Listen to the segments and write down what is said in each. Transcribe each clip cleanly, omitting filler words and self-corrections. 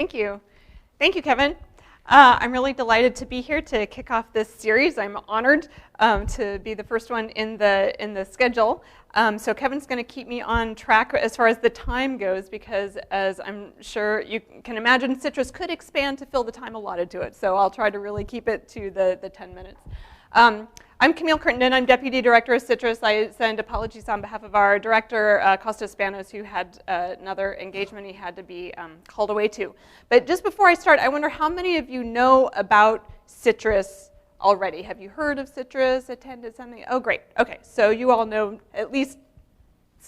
Thank you. Thank you, Kevin. I'm really delighted to be here to kick off this series. I'm honored to be the first one in the schedule. So Kevin's going to keep me on track as far as the time goes, because as I'm sure you can imagine, CITRIS could expand to fill the time allotted to it. So I'll try to really keep it to the 10 minutes. I'm Camille Crittenden. I'm Deputy Director of CITRIS. I send apologies on behalf of our director, Costas Spanos, who had another engagement he had to be called away to. But just before I start, I wonder how many of you know about CITRIS already? Have you heard of CITRIS, attended something? Oh, great. Okay, so you all know at least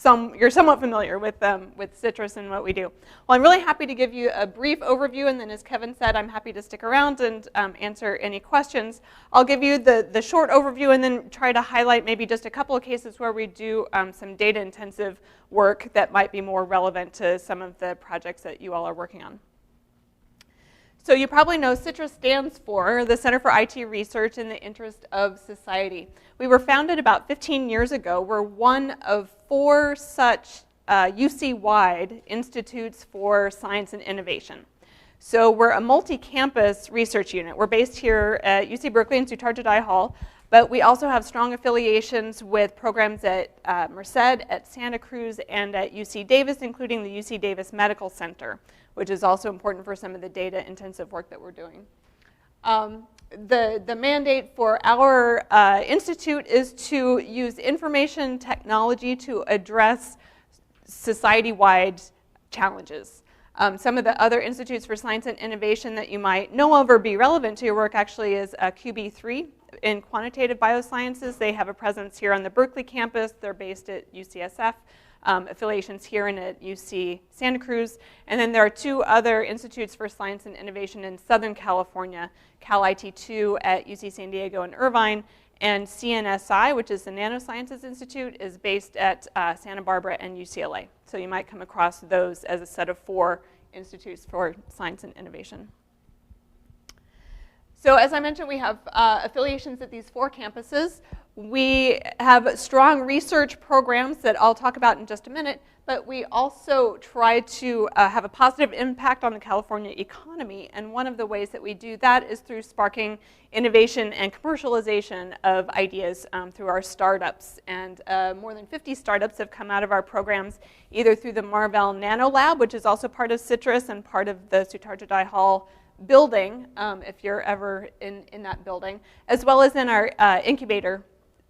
you're somewhat familiar with CITRIS and what we do. Well, I'm really happy to give you a brief overview, and then as Kevin said, I'm happy to stick around and answer any questions. I'll give you the short overview and then try to highlight maybe just a couple of cases where we do some data-intensive work that might be more relevant to some of the projects that you all are working on. So you probably know CITRIS stands for the Center for IT Research in the Interest of Society. We were founded about 15 years ago. We're one of 4 such UC-wide institutes for science and innovation. So we're a multi-campus research unit. We're based here at UC Berkeley in Sutarjadai Hall, but we also have strong affiliations with programs at Merced, at Santa Cruz, and at UC Davis, including the UC Davis Medical Center, which is also important for some of the data-intensive work that we're doing. The mandate for our institute is to use information technology to address society-wide challenges. Some of the other institutes for science and innovation that you might know of or be relevant to your work actually is QB3 in quantitative biosciences. They have a presence here on the Berkeley campus. They're based at UCSF. Affiliations here and at UC Santa Cruz. And then there are 2 other institutes for science and innovation in Southern California, CalIT2 at UC San Diego and Irvine, and CNSI, which is the Nanosciences Institute, is based at Santa Barbara and UCLA. So you might come across those as a set of 4 institutes for science and innovation. So as I mentioned, we have affiliations at these 4 campuses. We have strong research programs that I'll talk about in just a minute, but we also try to have a positive impact on the California economy, and one of the ways that we do that is through sparking innovation and commercialization of ideas through our startups. And more than 50 startups have come out of our programs, either through the Marvell Nano Lab, which is also part of CITRIS and part of the Sutarjadai Hall building, if you're ever in that building, as well as in our incubator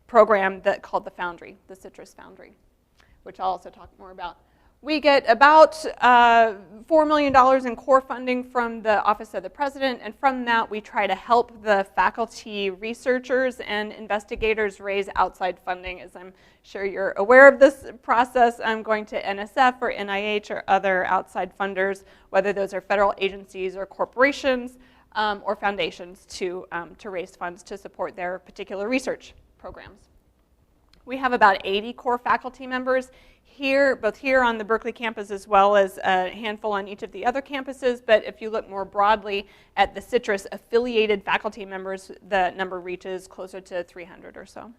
program called the Foundry, the CITRIS Foundry, which I'll also talk more about. We get about $4 million in core funding from the Office of the President, and from that we try to help the faculty researchers and investigators raise outside funding. As I'm sure you're aware of this process, I'm going to NSF or NIH or other outside funders, whether those are federal agencies or corporations or foundations to raise funds to support their particular research programs. We have about 80 core faculty members here, both here on the Berkeley campus as well as a handful on each of the other campuses. But if you look more broadly at the CITRIS affiliated faculty members, the number reaches closer to 300 or so.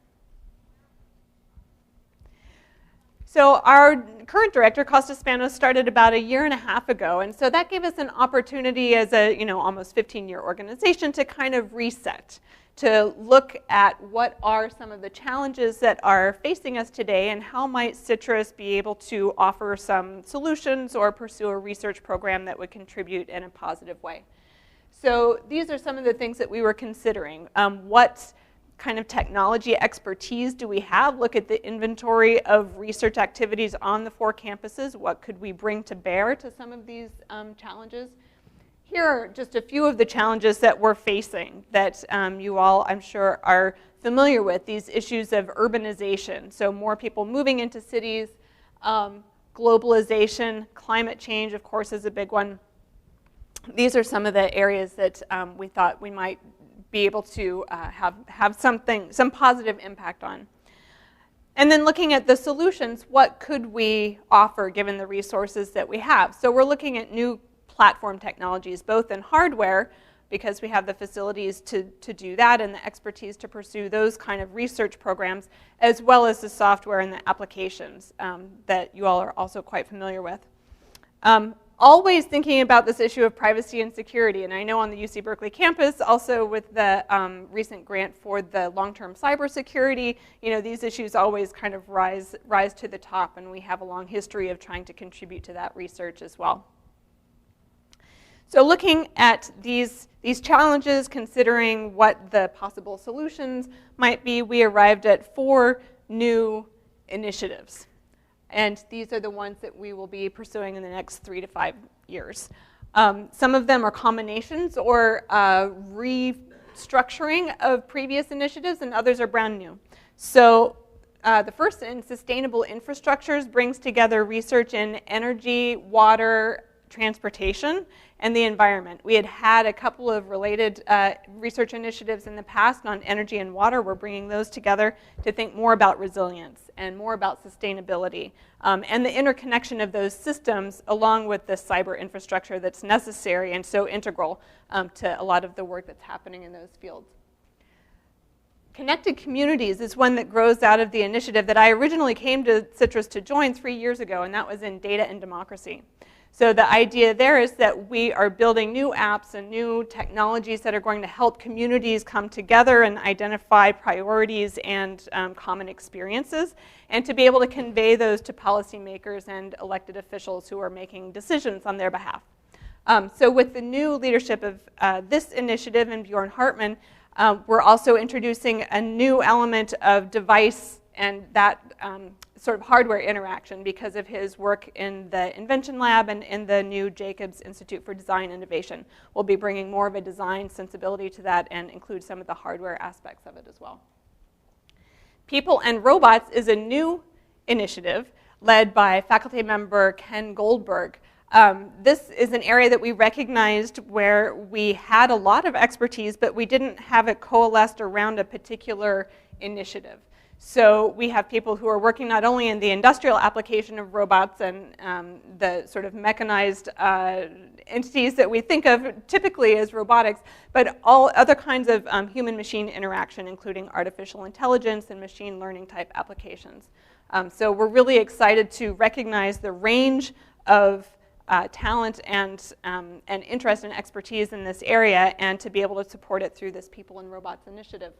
So our current director, Costas Spanos, started about 1.5 years ago, and so that gave us an opportunity as a almost 15-year organization to kind of reset, to look at what are some of the challenges that are facing us today and how might CITRIS be able to offer some solutions or pursue a research program that would contribute in a positive way. So these are some of the things that we were considering. What kind of technology expertise do we have? Look at the inventory of research activities on the 4 campuses. What could we bring to bear to some of these challenges? Here are just a few of the challenges that we're facing that you all, I'm sure, are familiar with. These issues of urbanization, so more people moving into cities, globalization, climate change, of course, is a big one. These are some of the areas that we thought we might be able to have some positive impact on. And then looking at the solutions, what could we offer given the resources that we have? So we're looking at new platform technologies, both in hardware, because we have the facilities to do that and the expertise to pursue those kind of research programs, as well as the software and the applications that you all are also quite familiar with. Always thinking about this issue of privacy and security, and I know on the UC Berkeley campus, also with the recent grant for the long-term cybersecurity, these issues always kind of rise to the top, and we have a long history of trying to contribute to that research as well. So looking at these challenges, considering what the possible solutions might be, we arrived at 4 new initiatives. And these are the ones that we will be pursuing in the next 3 to 5 years. Some of them are combinations or restructuring of previous initiatives, and others are brand new. So the first in sustainable infrastructures brings together research in energy, water, transportation, and the environment. We had a couple of related research initiatives in the past on energy and water. We're bringing those together to think more about resilience and more about sustainability and the interconnection of those systems along with the cyber infrastructure that's necessary and so integral to a lot of the work that's happening in those fields. Connected communities is one that grows out of the initiative that I originally came to CITRIS to join 3 years ago, and that was in data and democracy. So the idea there is that we are building new apps and new technologies that are going to help communities come together and identify priorities and common experiences, and to be able to convey those to policymakers and elected officials who are making decisions on their behalf. So with the new leadership of this initiative and Bjorn Hartman, we're also introducing a new element of device and that sort of hardware interaction because of his work in the Invention Lab and in the new Jacobs Institute for Design Innovation. We'll be bringing more of a design sensibility to that and include some of the hardware aspects of it as well. People and Robots is a new initiative led by faculty member Ken Goldberg. This is an area that we recognized where we had a lot of expertise, but we didn't have it coalesced around a particular initiative. So we have people who are working not only in the industrial application of robots and the sort of mechanized entities that we think of typically as robotics, but all other kinds of human-machine interaction, including artificial intelligence and machine learning type applications. So we're really excited to recognize the range of talent and interest and expertise in this area, and to be able to support it through this People and Robots initiative.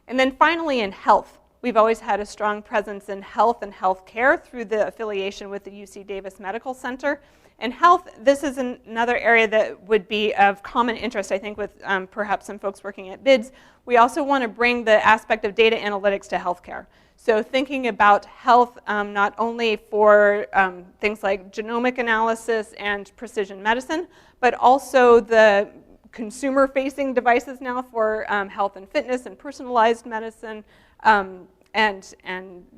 And then finally in health. We've always had a strong presence in health and healthcare through the affiliation with the UC Davis Medical Center. And health, this is another area that would be of common interest, I think, with perhaps some folks working at BIDS. We also want to bring the aspect of data analytics to healthcare. So thinking about health not only for things like genomic analysis and precision medicine, but also the consumer-facing devices now for health and fitness and personalized medicine, and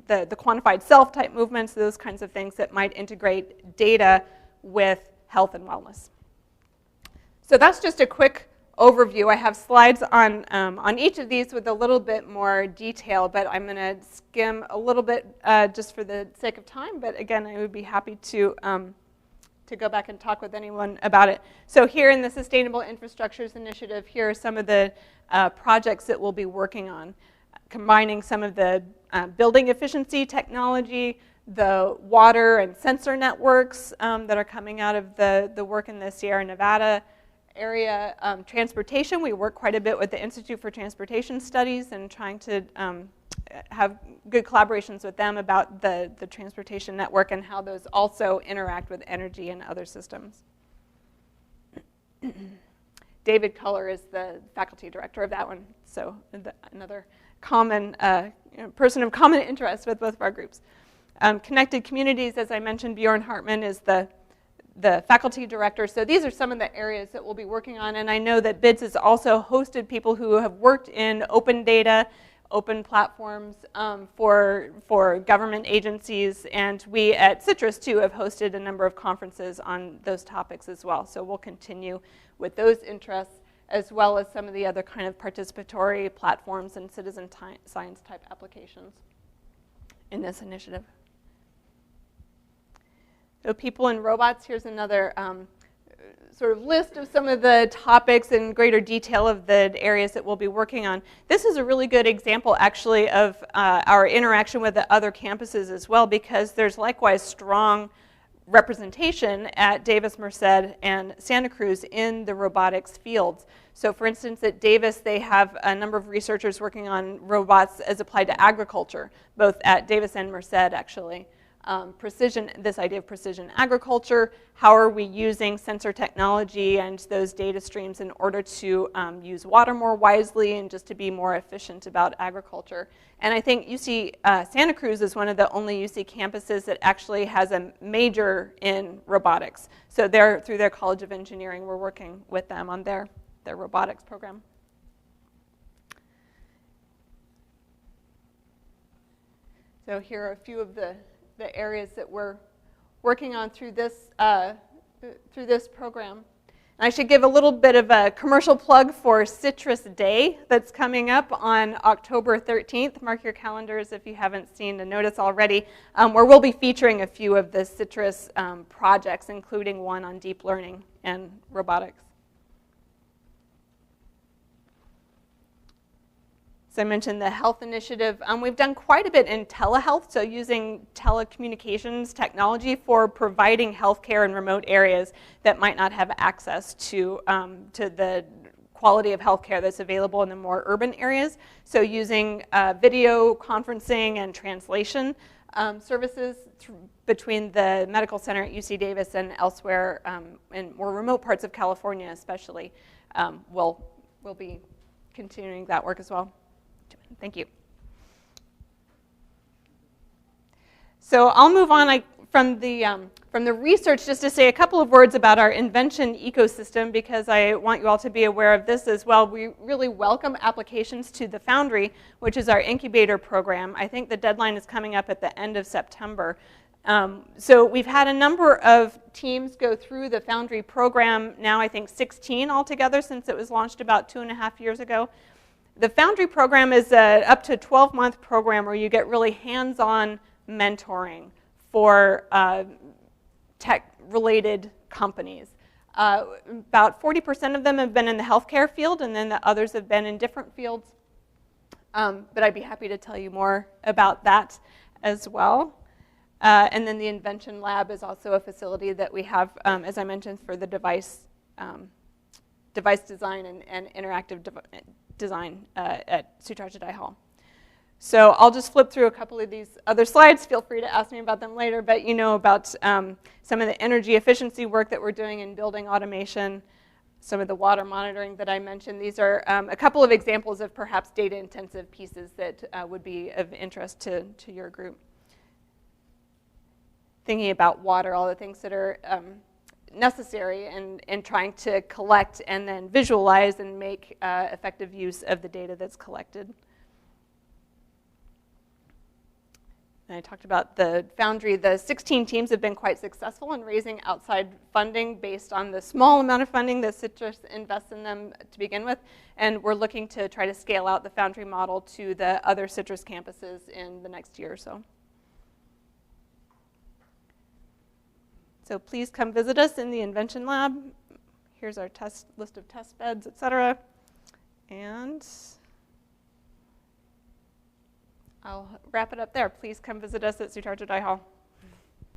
the quantified self type movements, those kinds of things that might integrate data with health and wellness. So that's just a quick overview. I have slides on each of these with a little bit more detail, but I'm going to skim a little bit just for the sake of time. But again, I would be happy to go back and talk with anyone about it. So here in the Sustainable Infrastructures Initiative, here are some of the projects that we'll be working on, combining some of the building efficiency technology, the water and sensor networks that are coming out of the work in the Sierra Nevada area. Transportation, we work quite a bit with the Institute for Transportation Studies and trying to have good collaborations with them about the transportation network and how those also interact with energy and other systems. David Culler is the faculty director of that one, so another common person of common interest with both of our groups. Connected communities, as I mentioned, Bjorn Hartman is the faculty director. So these are some of the areas that we'll be working on. And I know that BIDS has also hosted people who have worked in open data, open platforms for government agencies. And we at CITRIS, too, have hosted a number of conferences on those topics as well. So we'll continue with those interests, as well as some of the other kind of participatory platforms and citizen science type applications in this initiative. So People and Robots, here's another sort of list of some of the topics in greater detail of the areas that we'll be working on. This is a really good example, actually, of our interaction with the other campuses as well, because there's likewise strong representation at Davis, Merced, and Santa Cruz in the robotics fields. So for instance, at Davis, they have a number of researchers working on robots as applied to agriculture, both at Davis and Merced, actually. This idea of precision agriculture, how are we using sensor technology and those data streams in order to use water more wisely and just to be more efficient about agriculture. And I think UC Santa Cruz is one of the only UC campuses that actually has a major in robotics. So through their College of Engineering, we're working with them on their robotics program. So here are a few of the areas that we're working on through this program. And I should give a little bit of a commercial plug for CITRIS Day that's coming up on October 13th. Mark your calendars if you haven't seen the notice already, where we'll be featuring a few of the CITRIS projects, including one on deep learning and robotics. So I mentioned the health initiative. We've done quite a bit in telehealth, so using telecommunications technology for providing healthcare in remote areas that might not have access to the quality of healthcare that's available in the more urban areas. So using video conferencing and translation services between the medical center at UC Davis and elsewhere in more remote parts of California especially. We'll be continuing that work as well. Thank you. So I'll move on from the research just to say a couple of words about our Invention Ecosystem, because I want you all to be aware of this as well. We really welcome applications to the Foundry, which is our incubator program. I think the deadline is coming up at the end of September. So we've had a number of teams go through the Foundry program, now I think 16 altogether since it was launched about 2.5 years ago. The Foundry program is up to 12-month program where you get really hands-on mentoring for tech-related companies. About 40% of them have been in the healthcare field, and then the others have been in different fields. But I'd be happy to tell you more about that as well. And then the Invention Lab is also a facility that we have, as I mentioned, for the device design and interactive design at CITRIS Hall. So I'll just flip through a couple of these other slides. Feel free to ask me about them later, but you know about some of the energy efficiency work that we're doing in building automation, some of the water monitoring that I mentioned. These are a couple of examples of perhaps data-intensive pieces that would be of interest to your group. Thinking about water, all the things that are necessary in trying to collect and then visualize and make effective use of the data that's collected. And I talked about the Foundry. The 16 teams have been quite successful in raising outside funding based on the small amount of funding that CITRIS invests in them to begin with. And we're looking to try to scale out the Foundry model to the other CITRIS campuses in the next year or so. So please come visit us in the Invention Lab. Here's our list of test beds, et cetera. And I'll wrap it up there. Please come visit us at CITRIS Hall.